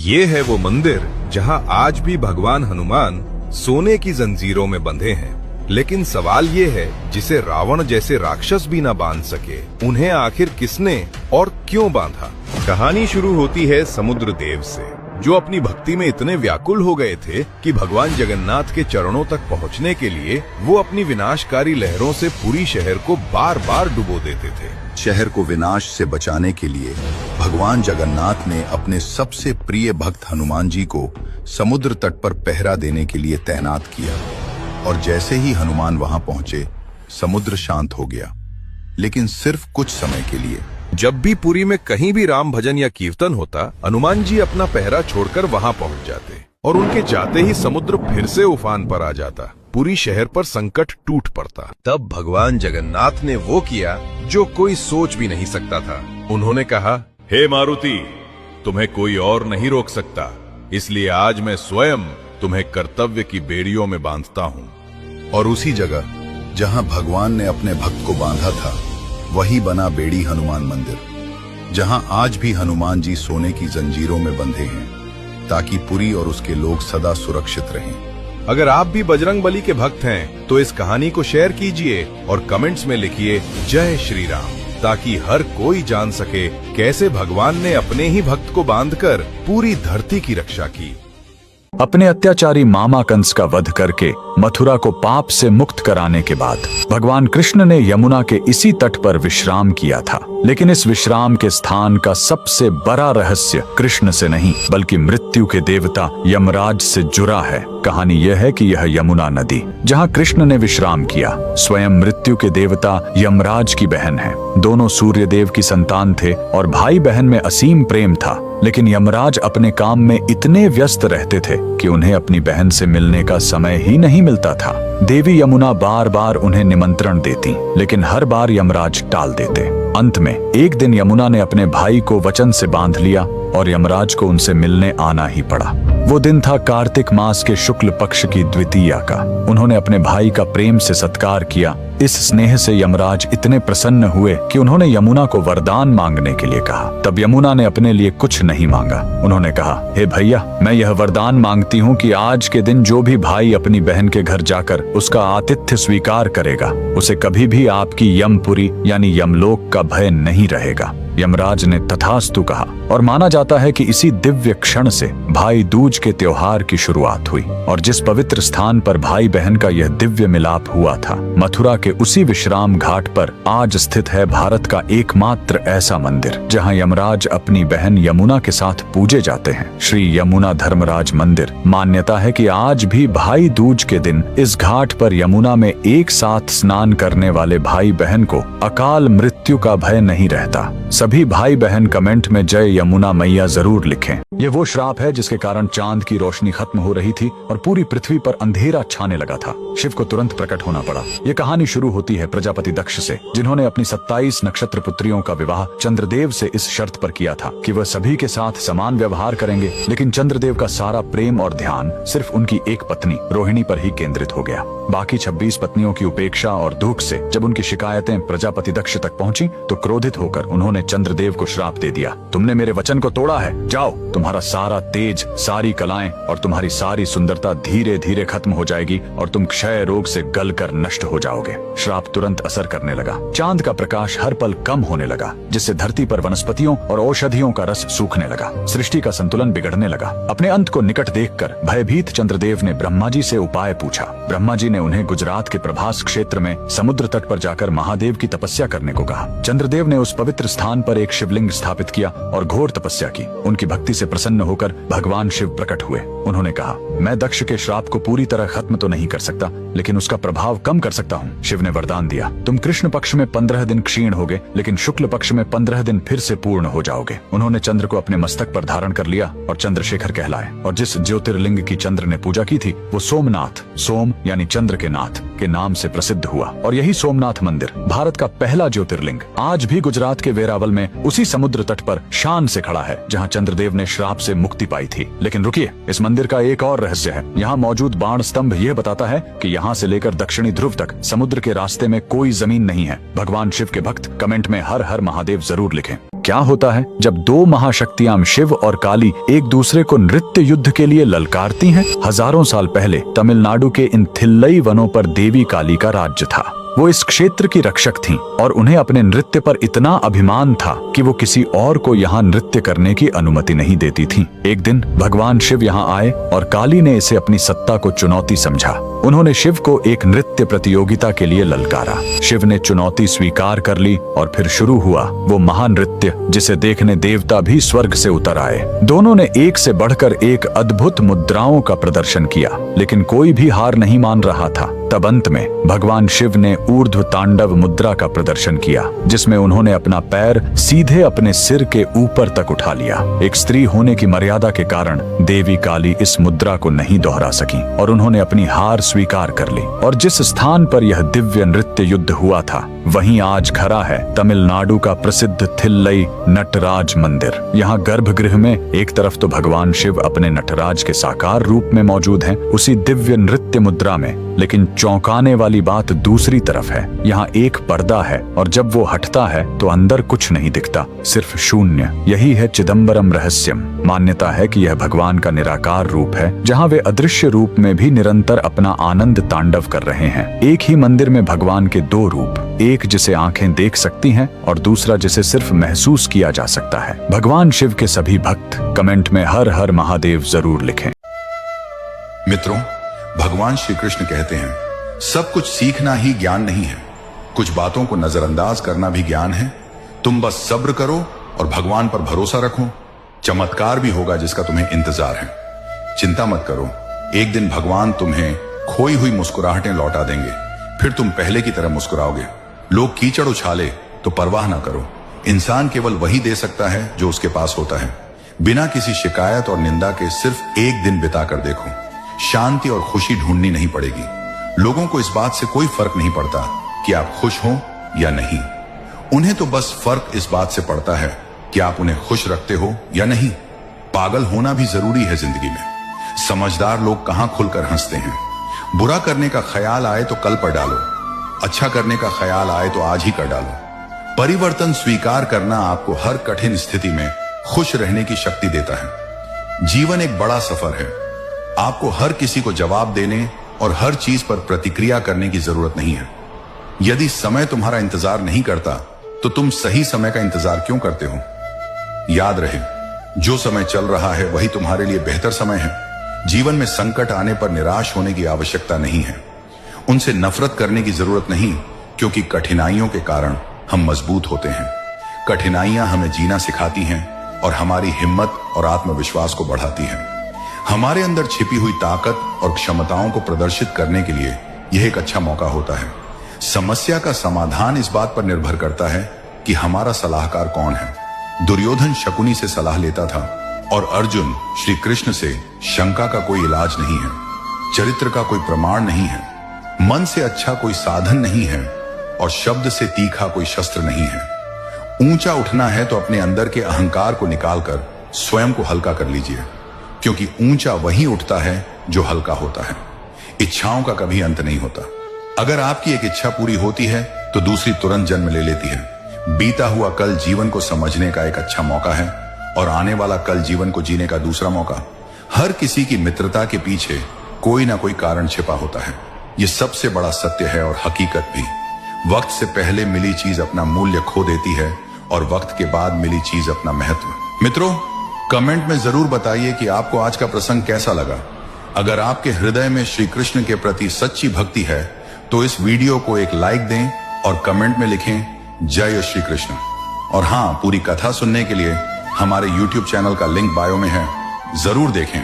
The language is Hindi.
ये है वो मंदिर जहां आज भी भगवान हनुमान सोने की जंजीरों में बंधे हैं। लेकिन सवाल ये है, जिसे रावण जैसे राक्षस भी न बांध सके, उन्हें आखिर किसने और क्यों बांधा। कहानी शुरू होती है समुद्र देव से, जो अपनी भक्ति में इतने व्याकुल हो गए थे कि भगवान जगन्नाथ के चरणों तक पहुंचने के लिए वो अपनी विनाशकारी लहरों से पुरी शहर को बार बार डुबो देते थे। शहर को विनाश से बचाने के लिए भगवान जगन्नाथ ने अपने सबसे प्रिय भक्त हनुमान जी को समुद्र तट पर पहरा देने के लिए तैनात किया। और जैसे ही हनुमान वहां पहुंचे, समुद्र शांत हो गया, लेकिन सिर्फ कुछ समय के लिए। जब भी पुरी में कहीं भी राम भजन या कीर्तन होता, हनुमान जी अपना पहरा छोड़कर वहां पहुंच जाते और उनके जाते ही समुद्र फिर से उफान पर आ जाता। पूरी शहर पर संकट टूट पड़ता। तब भगवान जगन्नाथ ने वो किया जो कोई सोच भी नहीं सकता था। उन्होंने कहा, हे मारुति, तुम्हें कोई और नहीं रोक सकता, इसलिए आज मैं स्वयं तुम्हें कर्तव्य की बेड़ियों में बांधता हूँ। और उसी जगह जहां भगवान ने अपने भक्त को बांधा था, वही बना बेड़ी हनुमान मंदिर, जहां आज भी हनुमान जी सोने की जंजीरों में बंधे हैं, ताकि पुरी और उसके लोग सदा सुरक्षित रहें। अगर आप भी बजरंग बली के भक्त हैं, तो इस कहानी को शेयर कीजिए और कमेंट्स में लिखिए जय श्री राम, ताकि हर कोई जान सके कैसे भगवान ने अपने ही भक्त को बांधकर पूरी धरती की रक्षा की। अपने अत्याचारी मामा कंस का वध करके मथुरा को पाप से मुक्त कराने के बाद भगवान कृष्ण ने यमुना के इसी तट पर विश्राम किया था। लेकिन इस विश्राम के स्थान का सबसे बड़ा रहस्य कृष्ण से नहीं, बल्कि मृत्यु के देवता यमराज से जुड़ा है। कहानी यह है कि यह यमुना नदी, जहां कृष्ण ने विश्राम किया, स्वयं मृत्यु के देवता यमराज की बहन है। दोनों सूर्य देव की संतान थे और भाई बहन में असीम प्रेम था। लेकिन यमराज अपने काम में इतने व्यस्त रहते थे कि उन्हें अपनी बहन से मिलने का समय ही नहीं मिलता था। देवी यमुना बार बार उन्हें निमंत्रण देती, लेकिन हर बार यमराज टाल देते। अंत में एक दिन यमुना ने अपने भाई को वचन से बांध लिया और यमराज को उनसे मिलने आना ही पड़ा। वो दिन था कार्तिक मास के शुक्ल पक्ष की द्वितीया का। उन्होंने अपने भाई का प्रेम से सत्कार किया। इस स्नेह से यमराज इतने प्रसन्न हुए कि उन्होंने यमुना को वरदान मांगने के लिए कहा। तब यमुना ने अपने लिए कुछ नहीं मांगा। उन्होंने कहा, हे भैया, मैं यह वरदान मांगती हूँ कि आज के दिन जो भी भाई अपनी बहन के घर जाकर उसका आतिथ्य स्वीकार करेगा, उसे कभी भी आपकी यमपुरी यानी यमलोक का भय नहीं रहेगा। यमराज ने तथास्तु कहा और माना जाता है कि इसी दिव्य क्षण से भाई दूज के त्योहार की शुरुआत हुई। और जिस पवित्र स्थान पर भाई बहन का यह दिव्य मिलाप हुआ था, मथुरा के उसी विश्राम घाट पर आज स्थित है भारत का एकमात्र ऐसा मंदिर जहां यमराज अपनी बहन यमुना के साथ पूजे जाते हैं, श्री यमुना धर्मराज मंदिर। मान्यता है कि आज भी भाई दूज के दिन इस घाट पर यमुना में एक साथ स्नान करने वाले भाई बहन को अकाल मृत्यु का भय नहीं रहता। सभी भाई बहन कमेंट में जय यमुना मैया जरूर लिखें। ये वो श्राप है जिसके कारण चांद की रोशनी खत्म हो रही थी और पूरी पृथ्वी पर अंधेरा छाने लगा था। शिव को तुरंत प्रकट होना पड़ा। ये कहानी शुरू होती है प्रजापति दक्ष से, जिन्होंने अपनी 27 नक्षत्र पुत्रियों का विवाह चंद्रदेव से इस शर्त पर किया था कि वह सभी के साथ समान व्यवहार करेंगे। लेकिन चंद्रदेव का सारा प्रेम और ध्यान सिर्फ उनकी एक पत्नी रोहिणी पर ही केंद्रित हो गया। बाकी 26 पत्नियों की उपेक्षा और दुख से जब उनकी शिकायतें प्रजापति दक्ष तक पहुंची, तो क्रोधित होकर उन्होंने चंद्रदेव को श्राप दे दिया, तुमने मेरे वचन को तोड़ा है, जाओ, तुम्हारा सारा तेज, सारी कलाएं और तुम्हारी सारी सुंदरता धीरे धीरे खत्म हो जाएगी और तुम क्षय रोग से गलकर नष्ट हो जाओगे। श्राप तुरंत असर करने लगा। चांद का प्रकाश हर पल कम होने लगा, जिससे धरती पर वनस्पतियों और औषधियों का रस सूखने लगा। सृष्टि का संतुलन बिगड़ने लगा। अपने अंत को निकट देखकर भयभीत चंद्रदेव ने ब्रह्मा जी से उपाय पूछा। ब्रह्मा जी ने उन्हें गुजरात के प्रभास क्षेत्र में समुद्र तट पर जाकर महादेव की तपस्या करने को कहा। चंद्रदेव ने उस पवित्र स्थान पर एक शिवलिंग स्थापित किया और घोर तपस्या की। उनकी भक्ति से प्रसन्न होकर भगवान शिव प्रकट हुए। उन्होंने कहा, मैं दक्ष के श्राप को पूरी तरह खत्म तो नहीं कर सकता, लेकिन उसका प्रभाव कम कर सकता हूँ। शिव ने वरदान दिया, तुम कृष्ण पक्ष में 15 दिन क्षीण होगे, लेकिन शुक्ल पक्ष में 15 दिन फिर से पूर्ण हो जाओगे। उन्होंने चंद्र को अपने मस्तक पर धारण कर लिया और चंद्रशेखर कहलाए। और जिस ज्योतिर्लिंग की चंद्र ने पूजा की थी, वो सोमनाथ, सोम यानी चंद्र के नाथ के नाम से प्रसिद्ध हुआ। और यही सोमनाथ मंदिर भारत का पहला ज्योतिर्लिंग आज भी गुजरात के वेरावल में उसी समुद्र तट पर शान से खड़ा है, जहाँ चंद्रदेव ने श्राप से मुक्ति पाई थी। लेकिन रुकिए, इस मंदिर मंदिर का एक और रहस्य है। यहाँ मौजूद बाण स्तंभ यह बताता है कि यहाँ से लेकर दक्षिणी ध्रुव तक समुद्र के रास्ते में कोई जमीन नहीं है। भगवान शिव के भक्त कमेंट में हर हर महादेव जरूर लिखें। क्या होता है जब दो महाशक्तियां शिव और काली एक दूसरे को नृत्य युद्ध के लिए ललकारती हैं? हजारों साल पहले तमिलनाडु के इन थिल्लई वनों पर देवी काली का राज्य था। वो इस क्षेत्र की रक्षक थीं और उन्हें अपने नृत्य पर इतना अभिमान था कि वो किसी और को यहाँ नृत्य करने की अनुमति नहीं देती थीं। एक दिन भगवान शिव यहाँ आए और काली ने इसे अपनी सत्ता को चुनौती समझा। उन्होंने शिव को एक नृत्य प्रतियोगिता के लिए ललकारा। शिव ने चुनौती स्वीकार कर ली और फिर शुरू हुआ वो महानृत्य जिसे देखने देवता भी स्वर्ग से उतर आए। दोनों ने एक से बढ़कर एक अद्भुत मुद्राओं का प्रदर्शन किया, लेकिन कोई भी हार नहीं मान रहा था। तब अंत में भगवान शिव ने ऊर्ध्व तांडव मुद्रा का प्रदर्शन किया, जिसमें उन्होंने अपना पैर सीधे अपने सिर के ऊपर तक उठा लिया। एक स्त्री होने की मर्यादा के कारण देवी काली इस मुद्रा को नहीं दोहरा सकी और उन्होंने अपनी हार स्वीकार कर ली। और जिस स्थान पर यह दिव्य नृत्य युद्ध हुआ था, वहीं आज खड़ा है तमिलनाडु का प्रसिद्ध थिल्लई नटराज मंदिर। यहाँ गर्भगृह में एक तरफ तो भगवान शिव अपने नटराज के साकार रूप में मौजूद हैं, उसी दिव्य नृत्य मुद्रा में, लेकिन चौंकाने वाली बात दूसरी तरफ है। यहाँ एक पर्दा है और जब वो हटता है तो अंदर कुछ नहीं दिखता, सिर्फ शून्य। यही है चिदम्बरम रहस्यम। मान्यता है कि यह भगवान का निराकार रूप है, जहाँ वे अदृश्य रूप में भी निरंतर अपना आनंद तांडव कर रहे हैं। एक ही मंदिर में भगवान के दो रूप, एक जिसे आंखें देख सकती हैं और दूसरा जिसे सिर्फ महसूस किया जा सकता है। भगवान शिव के सभी भक्त कमेंट में हर हर महादेव जरूर लिखें। मित्रों, भगवान श्री कृष्ण कहते हैं, सब कुछ सीखना ही ज्ञान नहीं है, कुछ बातों को नजरअंदाज करना भी ज्ञान है। तुम बस सब्र करो और भगवान पर भरोसा रखो, चमत्कार भी होगा जिसका तुम्हें इंतजार है। चिंता मत करो, एक दिन भगवान तुम्हें खोई हुई मुस्कुराहटें लौटा देंगे, फिर तुम पहले की तरह मुस्कुराओगे। लोग कीचड़ उछाले तो परवाह ना करो, इंसान केवल वही दे सकता है जो उसके पास होता है। बिना किसी शिकायत और निंदा के सिर्फ एक दिन बिताकर देखो, शांति और खुशी ढूंढनी नहीं पड़ेगी। लोगों को इस बात से कोई फर्क नहीं पड़ता कि आप खुश हो या नहीं, उन्हें तो बस फर्क इस बात से पड़ता है कि आप उन्हें खुश रखते हो या नहीं। पागल होना भी जरूरी है जिंदगी में, समझदार लोग कहां खुलकर हंसते हैं। बुरा करने का ख्याल आए तो कल पर डालो, अच्छा करने का ख्याल आए तो आज ही कर डालो। परिवर्तन स्वीकार करना आपको हर कठिन स्थिति में खुश रहने की शक्ति देता है। जीवन एक बड़ा सफर है, आपको हर किसी को जवाब देने और हर चीज पर प्रतिक्रिया करने की जरूरत नहीं है। यदि समय तुम्हारा इंतजार नहीं करता तो तुम सही समय का इंतजार क्यों करते हो? याद रहे, जो समय चल रहा है वही तुम्हारे लिए बेहतर समय है। जीवन में संकट आने पर निराश होने की आवश्यकता नहीं है, उनसे नफरत करने की जरूरत नहीं, क्योंकि कठिनाइयों के कारण हम मजबूत होते हैं। कठिनाइयां हमें जीना सिखाती हैं और हमारी हिम्मत और आत्मविश्वास को बढ़ाती हैं। हमारे अंदर छिपी हुई ताकत और क्षमताओं को प्रदर्शित करने के लिए यह एक अच्छा मौका होता है। समस्या का समाधान इस बात पर निर्भर करता है कि हमारा सलाहकार कौन है। दुर्योधन शकुनी से सलाह लेता था और अर्जुन श्री कृष्ण से। शंका का कोई इलाज नहीं है, चरित्र का कोई प्रमाण नहीं है, मन से अच्छा कोई साधन नहीं है और शब्द से तीखा कोई शस्त्र नहीं है। ऊंचा उठना है तो अपने अंदर के अहंकार को निकालकर स्वयं को हल्का कर लीजिए, क्योंकि ऊंचा वही उठता है जो हल्का होता है। इच्छाओं का कभी अंत नहीं होता। अगर आपकी एक इच्छा पूरी होती है तो दूसरी तुरंत जन्म ले लेती है। बीता हुआ कल जीवन को समझने का एक अच्छा मौका है और आने वाला कल जीवन को जीने का दूसरा मौका। हर किसी की मित्रता के पीछे कोई ना कोई कारण छिपा होता है, ये सबसे बड़ा सत्य है और हकीकत भी। वक्त से पहले मिली चीज अपना मूल्य खो देती है और वक्त के बाद मिली चीज अपना महत्व। मित्रों, कमेंट में जरूर बताइए कि आपको आज का प्रसंग कैसा लगा। अगर आपके हृदय में श्री कृष्ण के प्रति सच्ची भक्ति है तो इस वीडियो को एक लाइक दें और कमेंट में लिखें जय श्री कृष्ण। और हाँ, पूरी कथा सुनने के लिए हमारे YouTube चैनल का लिंक बायो में है, जरूर देखें।